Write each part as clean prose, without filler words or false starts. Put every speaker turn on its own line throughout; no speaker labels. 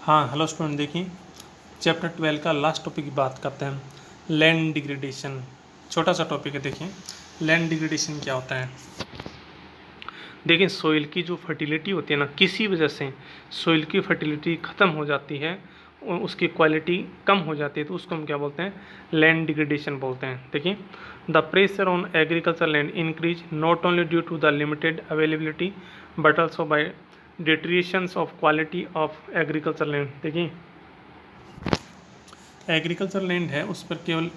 हाँ hello student, देखिए chapter 12 का लास्ट टॉपिक की बात करते हैं। लैंड डिग्रेडेशन छोटा सा टॉपिक है। देखिए लैंड डिग्रेडेशन क्या होता है। देखिए सोइल की जो फर्टिलिटी होती है ना, किसी वजह से सोइल की फर्टिलिटी ख़त्म हो जाती है और उसकी क्वालिटी कम हो जाती है, तो उसको हम क्या बोलते हैं, लैंड डिग्रेडेशन बोलते हैं। देखिए the pressure on agriculture land increase not only due to the limited availability but also by deteriorations of quality of agriculture land. देखिए एग्रीकल्चर लैंड है उस पर केवल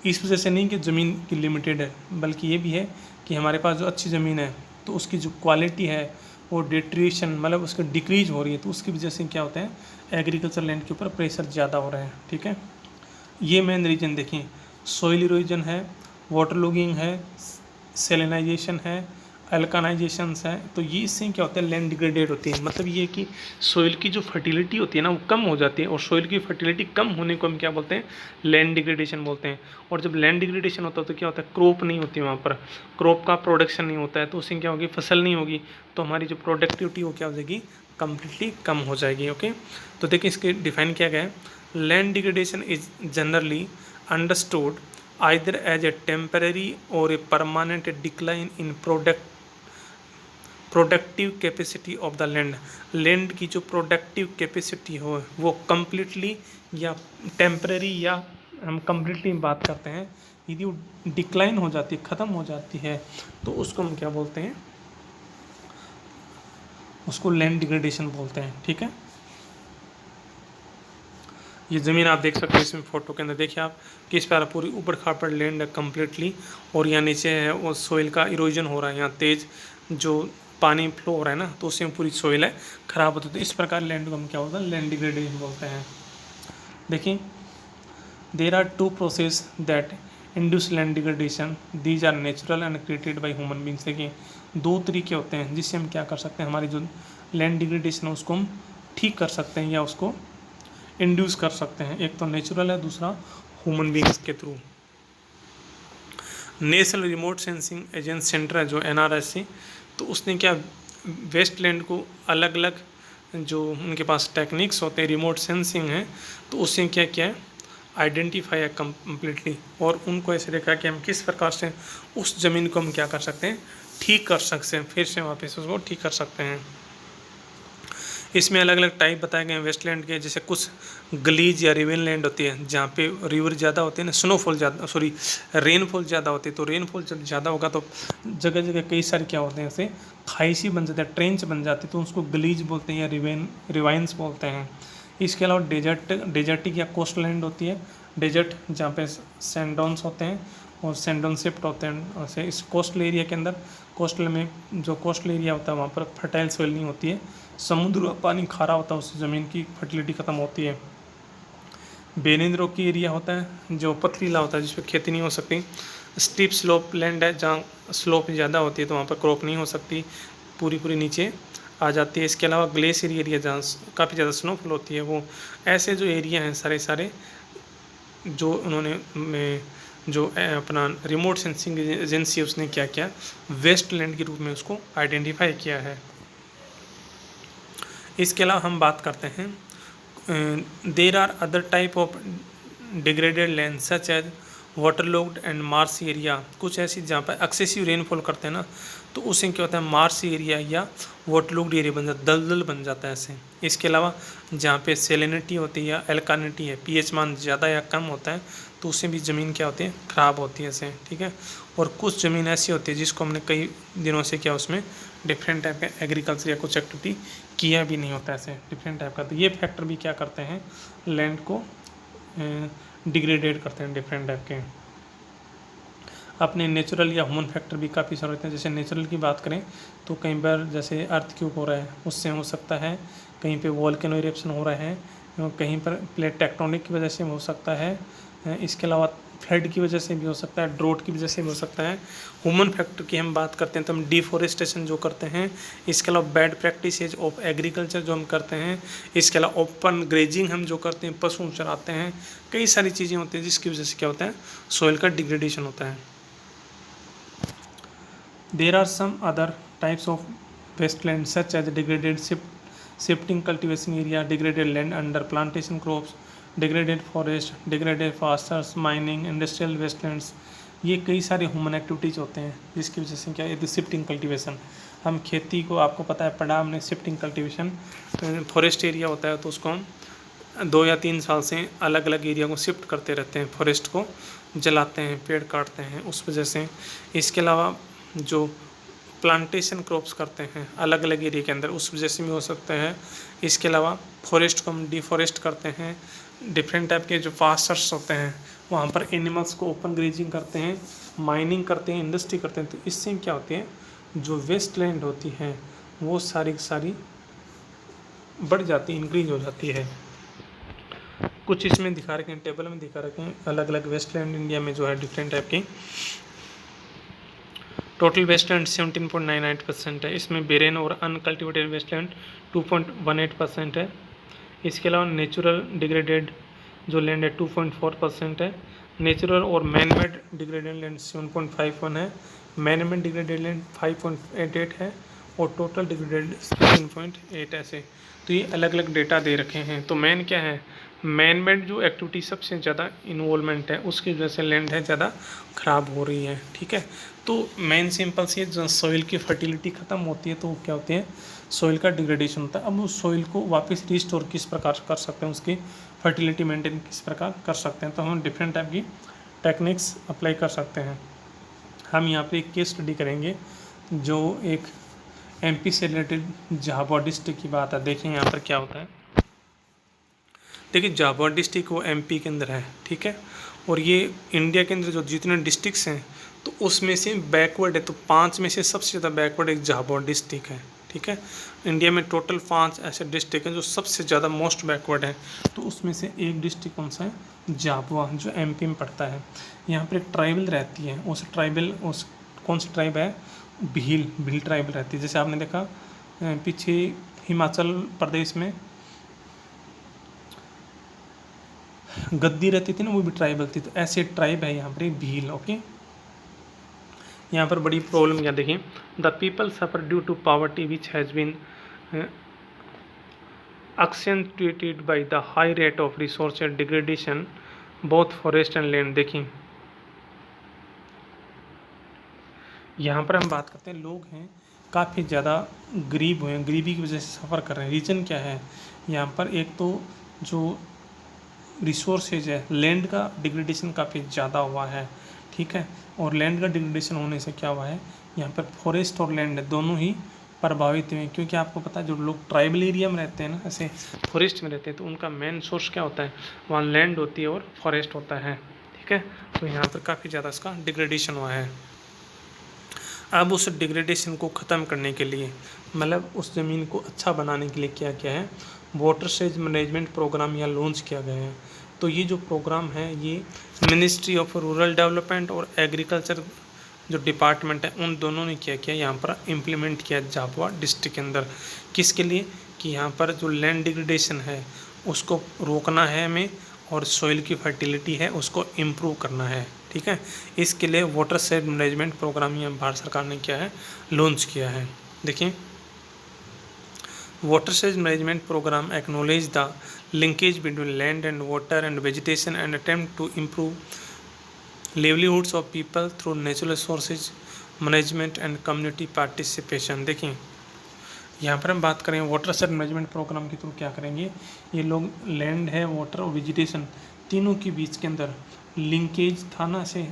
इस वजह से नहीं कि ज़मीन की लिमिटेड है, बल्कि ये भी है कि हमारे पास जो अच्छी ज़मीन है तो उसकी जो क्वालिटी है वो डिट्रिएशन मतलब उसका डिक्रीज हो रही है, तो उसकी वजह से क्या होता है, एग्रीकल्चर लैंड के ऊपर प्रेशर ज़्यादा हो रहा है। ठीक है, ये मेन रीजन देखिए, सोइल इरोजन है, वाटर लॉगिंग है, सेलिनाइजेशन है, अल्कानाइजेशन है। तो ये इससे क्या होता है, लैंड डिग्रेडेड होती है। मतलब ये कि सोइल की जो फर्टिलिटी होती है ना वो कम हो जाती है, और सोइल की फर्टिलिटी कम होने को हम क्या बोलते हैं, लैंड डिग्रेडेशन बोलते हैं। और जब लैंड डिग्रेडेशन होता है तो क्या होता है, क्रॉप नहीं होती वहाँ पर, क्रॉप का प्रोडक्शन नहीं होता है, तो उससे क्या होगी, फसल नहीं होगी, तो हमारी जो प्रोडक्टिविटी वो क्या हो जाएगी, कम्प्लीटली कम हो जाएगी। ओके, तो देखिए इसके डिफाइन किया गया है, land degradation is generally understood either as a temporary or a permanent decline in productive capacity of the land. Land की जो प्रोडक्टिव कैपेसिटी हो वो कम्प्लीटली या टेम्पररी या हम कम्प्लीटली बात करते हैं, यदि वो डिक्लाइन हो जाती है, ख़त्म हो जाती है, तो उसको हम क्या बोलते हैं, उसको लैंड डिग्रेडेशन बोलते हैं। ठीक है, ये ज़मीन आप देख सकते हैं इसमें फोटो के अंदर, देखिए आप किस प्रकार पूरी ऊपर खापड़ लैंड है कम्प्लीटली, और यहाँ नीचे है वो सोइल का इरोजन हो रहा है, यहाँ तेज़ जो पानी फ्लो हो रहा है ना, तो उससे पूरी सोइल है ख़राब होती है। तो इस प्रकार लैंड को हम क्या बोलते हैं, लैंड डिग्रेडेशन बोलते हैं। देखिए there are two process that induce land degradation, these are natural and created by human beings. देखिए दो तरीके होते हैं जिससे हम क्या कर सकते हैं, हमारी जो लैंड डिग्रेडेशन है उसको हम ठीक कर सकते हैं या उसको इंड्यूस कर सकते हैं। एक तो नेचुरल है, दूसरा ह्यूमन बींग्स के through. National remote sensing agent centre है जो NRSC, तो उसने क्या वेस्टलैंड को अलग अलग जो उनके पास टेक्निक्स होते हैं, रिमोट सेंसिंग है, तो उसने क्या किया है, आइडेंटिफाई है कम्प्लीटली, और उनको ऐसे देखा कि हम किस प्रकार से उस ज़मीन को हम क्या कर सकते हैं, ठीक कर सकते हैं, फिर से वापस उसको ठीक कर सकते हैं। इसमें अलग अलग टाइप बताए गए हैं वेस्टलैंड के, जैसे कुछ गलीज या रिवन लैंड होती है जहाँ पे रिवर ज़्यादा होते हैं ना, स्नोफॉल ज़्यादा, सॉरी रेनफॉल ज़्यादा होती है, तो रेनफॉल जब ज़्यादा होगा तो जगह जगह कई सारे क्या होते हैं, ऐसे खाई सी बन जाते हैं, ट्रेंच बन जाती है, तो उसको गलीज बोलते हैं या रिवाइंस बोलते हैं। इसके अलावा डेजर्टिक या कोस्ट लैंड होती है, डेजर्ट जहाँ पे सैंडोन्स होते हैं और सैंडोन शिफ्ट होते हैं। और इस कोस्टल एरिया के अंदर, कोस्टल में जो कोस्टल एरिया होता है वहाँ पर फर्टाइल सोइल नहीं होती है, समुद्र पानी खारा होता है, उससे ज़मीन की फर्टिलिटी ख़त्म होती है। बेनिन रॉकी एरिया होता है जो पथरीला होता है, जिस पर खेती नहीं हो सकती। स्टीप स्लोप लैंड है जहाँ स्लोप ज़्यादा होती है, तो वहाँ पर क्रॉप नहीं हो सकती, पूरी पूरी नीचे आ जाती है। इसके अलावा ग्लेशियर एरिया जहाँ काफ़ी ज़्यादा स्नोफॉल होती है, वो ऐसे जो एरिया हैं सारे सारे जो उन्होंने जो अपना रिमोट सेंसिंग एजेंसी उसने क्या किया, वेस्टलैंड के रूप में उसको आइडेंटिफाई किया है। इसके अलावा हम बात करते हैं, there are other type of degraded land such as water logged and marsh area. कुछ ऐसी जहाँ पर एक्सेसिव रेनफॉल करते हैं ना, तो उससे क्या होता है, मार्स एरिया या वाटर लॉक्ड एरिया बन जाता है, दलदल बन जाता है ऐसे। इसके अलावा जहाँ पे सेलिनिटी होती है या एल्कानिटी है, pH मान ज़्यादा या कम होता है, तो उससे भी ज़मीन क्या होती है, ख़राब होती है ऐसे। ठीक है, और कुछ ज़मीन ऐसी होती है जिसको हमने कई दिनों से क्या उसमें डिफरेंट टाइप का एग्रीकल्चर या कुछ एक्टिविटी किया भी नहीं होता ऐसे डिफरेंट टाइप का, तो ये फैक्टर भी क्या करते हैं, लैंड को डिग्रेडेड करते हैं डिफरेंट टाइप के। अपने नेचुरल या ह्यूमन फैक्टर भी काफ़ी सारे होते हैं। जैसे नेचुरल की बात करें तो कई बार जैसे अर्थक्वेक हो रहा है उससे हो सकता है, कहीं पे वोल्केनो इरेप्शन हो रहा है, कहीं पर प्लेट टेक्टोनिक की वजह से हो सकता है, इसके अलावा फ्लड की वजह से भी हो सकता है, ड्रोट की वजह से भी हो सकता है। ह्यूमन फैक्टर की हम बात करते हैं तो हम डिफॉरेस्टेशन जो करते हैं, इसके अलावा बैड प्रैक्टिसेज ऑफ एग्रीकल्चर जो हम करते हैं, इसके अलावा ओपन ग्रेजिंग हम जो करते हैं, पशु चराते हैं, कई सारी चीज़ें होती हैं जिसकी वजह से क्या होता है, सोइल का डिग्रेडेशन होता है। There are some other types of wasteland such as degraded shifting cultivation area, degraded land under plantation crops, degraded forest, degraded pastures, mining, industrial wastelands, ये कई सारे ह्यूमन एक्टिविटीज़ होते हैं जिसकी वजह से क्या है शिफ्टिंग कल्टीवेशन। हम खेती को आपको पता है पढ़ा हमने शिफ्टिंग कल्टीवेशन, फॉरेस्ट एरिया होता है तो उसको हम 2 या 3 साल से अलग अलग एरिया को शिफ्ट करते रहते हैं, फॉरेस्ट को जलाते हैं, पेड़ काटते हैं उस वजह से। इसके अलावा जो प्लांटेशन क्रॉप्स करते हैं अलग अलग एरिया के अंदर उस वजह से भी हो सकता है। इसके अलावा फॉरेस्ट को हम डिफॉरेस्ट करते हैं, डिफरेंट टाइप के जो पास्चर्स होते हैं वहाँ पर एनिमल्स को ओपन ग्रेजिंग करते हैं, माइनिंग करते हैं, इंडस्ट्री करते हैं, तो इससे क्या होती है जो वेस्ट लैंड होती है वो सारी की सारी बढ़ जाती है, इंक्रीज हो जाती है। कुछ इसमें दिखा रखे हैं, टेबल में दिखा रखे हैं अलग अलग वेस्टलैंड इंडिया में जो है डिफरेंट टाइप की। टोटल वेस्टलैंड 17.98% है, इसमें बेरेन और अनकल्टिवेटेड वेस्टलैंड 2.18% है। इसके अलावा नेचुरल डिग्रेडेड जो लैंड है 2.4% है, नेचुरल और मैन मेड डिग्रेडेड लैंड 7.51 है, मैन मेड डिग्रेडेड लैंड 5.88 है और टोटल डिग्रेडेड 16.8 ऐसे। तो ये अलग अलग डेटा दे रखे हैं। तो मैन क्या है, मैन मेड जो एक्टिविटी सबसे ज़्यादा इन्वॉल्वमेंट है उसकी वजह से लैंड है ज़्यादा ख़राब हो रही है, ठीक है। तो मेन सिंपल सी जो सॉइल की फर्टिलिटी ख़त्म होती है तो क्या होती है सॉइल का डिग्रेडेशन होता है। अब उस सॉइल को वापस रिस्टोर किस प्रकार कर सकते हैं, उसकी फर्टिलिटी मेंटेन किस प्रकार कर सकते हैं, तो हम डिफरेंट टाइप की टेक्निक्स अप्लाई कर सकते हैं। हम यहाँ पे एक केस स्टडी करेंगे जो एक एमपी से रिलेटेड झाबुआ डिस्ट्रिक्ट की बात है। देखिए यहाँ पर क्या होता है। देखिए झाबुआ डिस्ट्रिक्ट वो एमपी के अंदर है, ठीक है, और ये इंडिया के अंदर जो जितने डिस्ट्रिक्ट्स हैं तो उसमें से बैकवर्ड है, तो 5 में से सबसे ज़्यादा बैकवर्ड एक झाबुआ डिस्ट्रिक्ट है, ठीक है। इंडिया में टोटल 5 ऐसे डिस्ट्रिक्ट हैं जो सबसे ज़्यादा मोस्ट बैकवर्ड है, तो उसमें से एक डिस्ट्रिक्ट कौन सा है झाबुआ जो एमपी में पड़ता है। यहाँ पर एक ट्राइबल रहती है, उस ट्राइबल उस कौन सी ट्राइब है भील ट्राइबल रहती है। जैसे आपने देखा पीछे हिमाचल प्रदेश में गद्दी रहती थी ना, वो भी ट्राइबल थी, तो ऐसे ट्राइब है यहाँ पर भील। ओके, यहाँ पर बड़ी प्रॉब्लम क्या देखिए, the people suffer due to poverty which has been accentuated by the high rate of resource degradation both forest and land। देखिए यहाँ पर हम बात करते हैं लोग हैं काफ़ी ज़्यादा गरीब हुए हैं, गरीबी की वजह से सफ़र कर रहे हैं। रीज़न क्या है यहाँ पर, एक तो जो रिसोर्सेज है लैंड का डिग्रेडेशन काफ़ी ज़्यादा हुआ है, ठीक है, और लैंड का डिग्रेडेशन होने से क्या हुआ है यहाँ पर फॉरेस्ट और लैंड दोनों ही प्रभावित हुए, क्योंकि आपको पता है जो लोग ट्राइबल एरिया में रहते हैं ना, ऐसे फॉरेस्ट में रहते हैं, तो उनका मेन सोर्स क्या होता है वहाँ लैंड होती है और फॉरेस्ट होता है, ठीक है। तो यहाँ पर काफ़ी ज़्यादा इसका डिग्रेडेशन हुआ है। अब उस डिग्रेडेशन को ख़त्म करने के लिए मतलब उस ज़मीन को अच्छा बनाने के लिए क्या क्या है वाटरशेड मैनेजमेंट प्रोग्राम यहाँ लॉन्च किया गया है। तो ये जो प्रोग्राम है ये मिनिस्ट्री ऑफ रूरल डेवलपमेंट और एग्रीकल्चर जो डिपार्टमेंट है उन दोनों ने क्या किया यहाँ पर इम्प्लीमेंट किया झाबुआ डिस्ट्रिक्ट के अंदर। किसके लिए कि यहाँ पर जो लैंड डिग्रेडेशन है उसको रोकना है हमें और सॉइल की फर्टिलिटी है उसको इम्प्रूव करना है, ठीक है। इसके लिए वाटरशेड मैनेजमेंट प्रोग्राम यहाँ भारत सरकार ने क्या है लॉन्च किया है। देखिए watershed management program acknowledge the linkage between land and water and vegetation and attempt to improve livelihoods of people through natural resources management and community participation। देखिए यहाँ पर हम बात करें वाटरशेड मैनेजमेंट प्रोग्राम के थ्रू क्या करेंगे, ये लोग लैंड है वाटर और वेजिटेशन तीनों के बीच के अंदर लिंकेज था ना से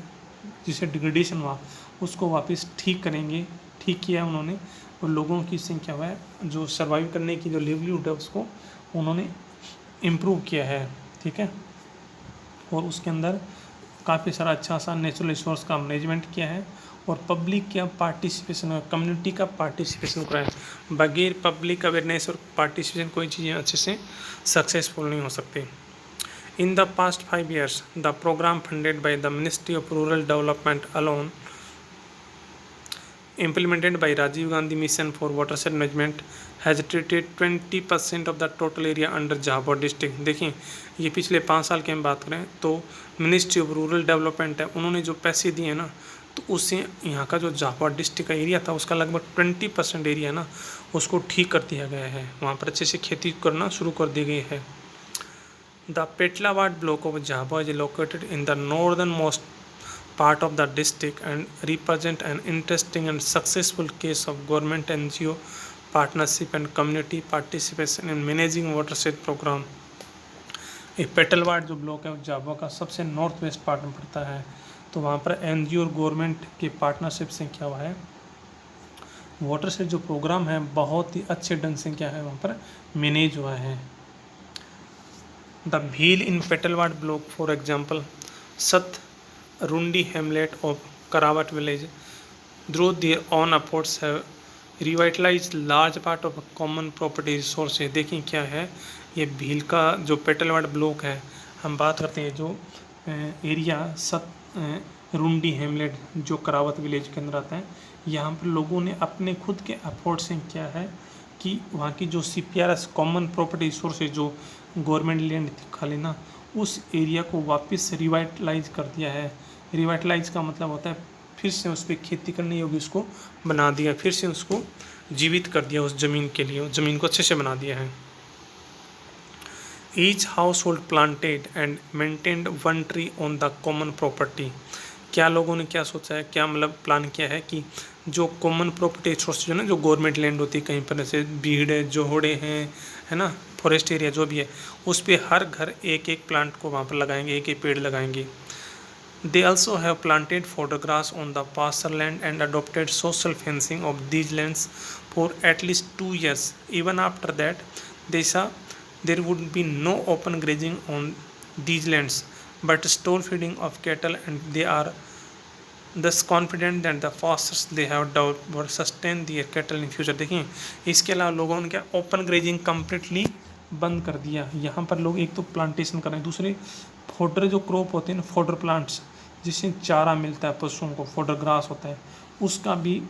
जिसे डिग्रेडेशन हुआ उसको वापस ठीक करेंगे। ठीक किया उन्होंने और लोगों की संख्या हुआ है जो सर्वाइव करने की जो लिवलीहुड है उसको उन्होंने इम्प्रूव किया है, ठीक है। और उसके अंदर काफ़ी सारा अच्छा सा नेचुरल रिसोर्स का मैनेजमेंट किया है और पब्लिक का पार्टिसिपेशन कम्युनिटी का पार्टिसिपेशन कराया। बगैर पब्लिक अवेयरनेस और पार्टिसिपेशन कोई चीज़ें अच्छे से सक्सेसफुल नहीं हो सकती। In the past 5 years, the program funded by the Ministry of Rural Development alone, implemented by Rajiv Gandhi Mission for Watershed Management, has treated 20% of the total area under Jhabua district. देखिए ये पिछले 5 साल की हम बात करें तो मिनिस्ट्री ऑफ रूरल डेवलपमेंट है उन्होंने जो पैसे दिए ना तो उससे यहाँ का जो झाबुआ डिस्ट्रिक्ट का एरिया था उसका लगभग 20% एरिया ना उसको ठीक कर दिया गया है, वहाँ पर अच्छे से खेती करना शुरू कर दी गई है। The Petlawad block of Jhabua is located in the northernmost part of the district and represent an interesting and successful case of government NGO partnership and community participation in managing watershed program। ये पेटलवाड जो block है झाबुआ का सबसे north west part में पड़ता है, तो वहाँ पर एनजीओ और गवर्नमेंट के पार्टनरशिप से क्या हुआ है, वाटरशेड जो प्रोग्राम है बहुत ही अच्छे ढंग से क्या है वहाँ पर मैनेज हुआ है। The Bhil in Petlawad block for example Sat Rundi hamlet of Karawat village through their own efforts have revitalise large part of common property resource है। देखिए क्या है, ये भील का जो पेटलवाड ब्लॉक है, हम बात करते हैं जो एरिया सत रुंडी हेमलेट जो करावत विलेज के अंदर आता है, यहाँ पर लोगों ने अपने खुद के एफर्ट से क्या है कि वहाँ की जो CPRS कॉमन प्रॉपर्टी रिसोर्स है जो गवर्नमेंट लैंड थी खाली ना, उस एरिया को वापस रिवाइटलाइज कर दिया है। रिवाइटलाइज का मतलब होता है फिर से उस पर खेती करनी होगी, उसको बना दिया, फिर से उसको जीवित कर दिया उस ज़मीन के लिए, उस ज़मीन को अच्छे से बना दिया है। Each house hold planted and maintained 1 tree on the common property. क्या लोगों ने क्या सोचा है, क्या मतलब प्लान किया है कि जो कॉमन प्रॉपर्टी सोर्स जो ना जो गवर्नमेंट लैंड होती है कहीं पर, जैसे भीड़ है, जोहड़े हैं, है ना, फॉरेस्ट एरिया जो भी है, उस पर हर घर एक एक प्लांट को वहाँ पर लगाएंगे, एक एक पेड़ लगाएंगे। They also have planted photographs on the pasture land and adopted social fencing of these lands for at least 2 years. Even after that, they saw there would be no open grazing on these lands, but stall feeding of cattle, and they are thus confident that the pastures they have developed will sustain their cattle in future। देखिए इसके अलावा लोगों ने क्या open grazing completely बंद कर दिया। यहाँ पर लोग एक तो प्लांटेशन कर रहे हैं, दूसरे फोडर जो क्रॉप होते हैं ना, फोडर प्लांट्स जिससे चारा मिलता है पशुओं को, फोडर ग्रास होता है, उसका भी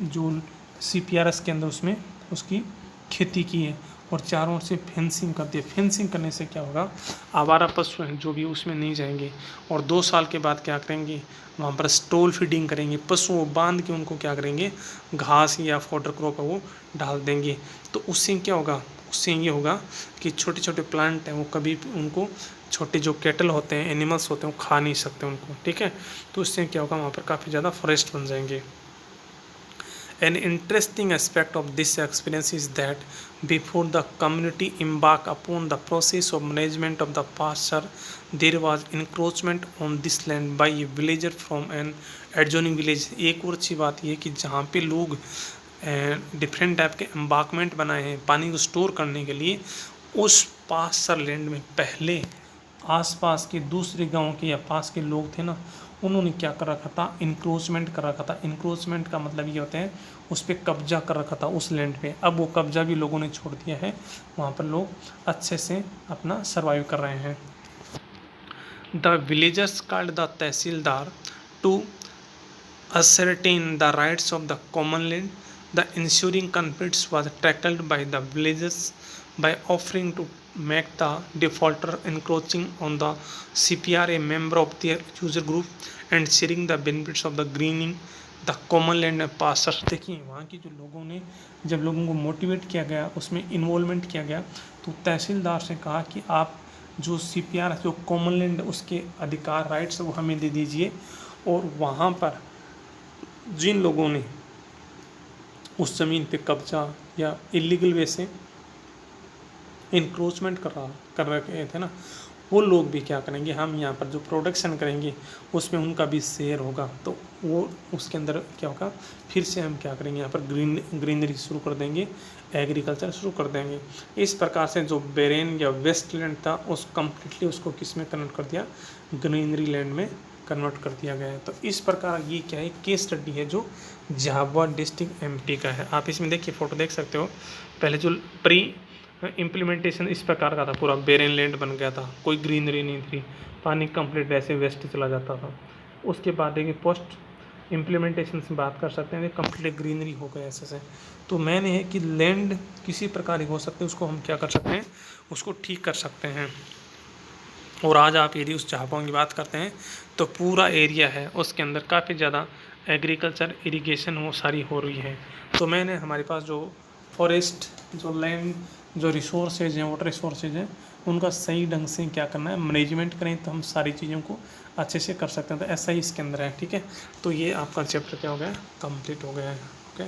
जो CPRS के अंदर उसमें उसकी खेती की है और चारों ओर से फेंसिंग कर दिया। फेंसिंग करने से क्या होगा, आवारा पशु हैं जो भी उसमें नहीं जाएंगे, और 2 साल के बाद क्या करेंगे, वहाँ पर स्टॉल फीडिंग करेंगे, पशुओं बांध के उनको क्या करेंगे, घास या फोडर क्रॉप है वो डाल देंगे। तो उससे क्या होगा, उससे ये होगा कि छोटे छोटे प्लांट हैं वो कभी उनको छोटे जो कैटल होते हैं, एनिमल्स होते हैं, वो खा नहीं सकते उनको, ठीक है। तो उससे क्या होगा, वहाँ पर काफ़ी ज़्यादा फॉरेस्ट बन जाएंगे। An interesting aspect of this experience is that before the community embarked upon the process of management of the pasture, there was encroachment on this land by a villager from an adjoining village। एक और अच्छी बात यह कि जहाँ पे लोग different type के एम्बार्कमेंट बनाए हैं पानी को स्टोर करने के लिए, उस पास्चर लैंड में पहले आसपास के दूसरे गांव के या पास के लोग थे ना, उन्होंने क्या कर रखा था, इंक्रोचमेंट कर रखा था। इंक्रोचमेंट का मतलब ये होता है उस पर कब्जा कर रखा था उस लैंड पे। अब वो कब्जा भी लोगों ने छोड़ दिया है, वहाँ पर लोग अच्छे से अपना सर्वाइव कर रहे हैं। The villagers called the tahsildar to ascertain the rights of the common land। The ensuing conflicts was tackled by the villagers by offering to make the defaulter encroaching on the CPR a member of their user group and sharing the benefits of the greening the common land and pastures। देखिए वहाँ की जो लोगों ने, जब लोगों को motivate किया गया, उसमें इन्वॉल्वमेंट किया गया, तो तहसीलदार से कहा कि आप जो CPR जो कॉमन लैंड उसके अधिकार राइट्स वो हमें दे दीजिए, और वहाँ पर जिन लोगों ने उस ज़मीन पे कब्जा या इलीगल वे से इंक्रोचमेंट कर रखे थे ना, वो लोग भी क्या करेंगे, हम यहाँ पर जो प्रोडक्शन करेंगे उसमें उनका भी शेयर होगा। तो वो उसके अंदर क्या होगा, फिर से हम क्या करेंगे, यहाँ पर ग्रीनरी शुरू कर देंगे, एग्रीकल्चर शुरू कर देंगे। इस प्रकार से जो बेरेन या वेस्ट लैंड था उस कम्प्लीटली उसको किस में कन्वर्ट कर दिया, ग्रीनरी लैंड में कन्वर्ट कर दिया गया है। तो इस प्रकार ये क्या है, केस स्टडी है जो झाबुआ डिस्ट्रिक्ट MP का है। आप इसमें देखिए फोटो देख सकते हो, पहले जो प्री इम्प्लीमेंटेशन इस प्रकार का था, पूरा बेरेन लैंड बन गया था, कोई ग्रीनरी नहीं थी, पानी कंप्लीट ऐसे वेस्ट चला जाता था। उसके बाद देखिए पोस्ट इम्प्लीमेंटेशन से बात कर सकते हैं, कंप्लीट ग्रीनरी हो गया ऐसे से। तो मैंने है कि लैंड किसी प्रकार हो सकते हैं, उसको हम क्या कर सकते हैं, उसको ठीक कर सकते हैं। और आज आप यदि उस झाबुआ की बात करते हैं तो पूरा एरिया है उसके अंदर काफ़ी ज़्यादा एग्रीकल्चर इरिगेशन वो सारी हो रही है। तो मैंने हमारे पास जो फॉरेस्ट, जो लैंड, जो रिसोर्सेज हैं, वाटर रिसोर्सेज हैं, उनका सही ढंग से क्या करना है, मैनेजमेंट करें तो हम सारी चीज़ों को अच्छे से कर सकते हैं। तो ऐसा ही इसके अंदर है, ठीक है। तो ये आपका चैप्टर क्या हो गया, कंप्लीट हो गया है। ओके।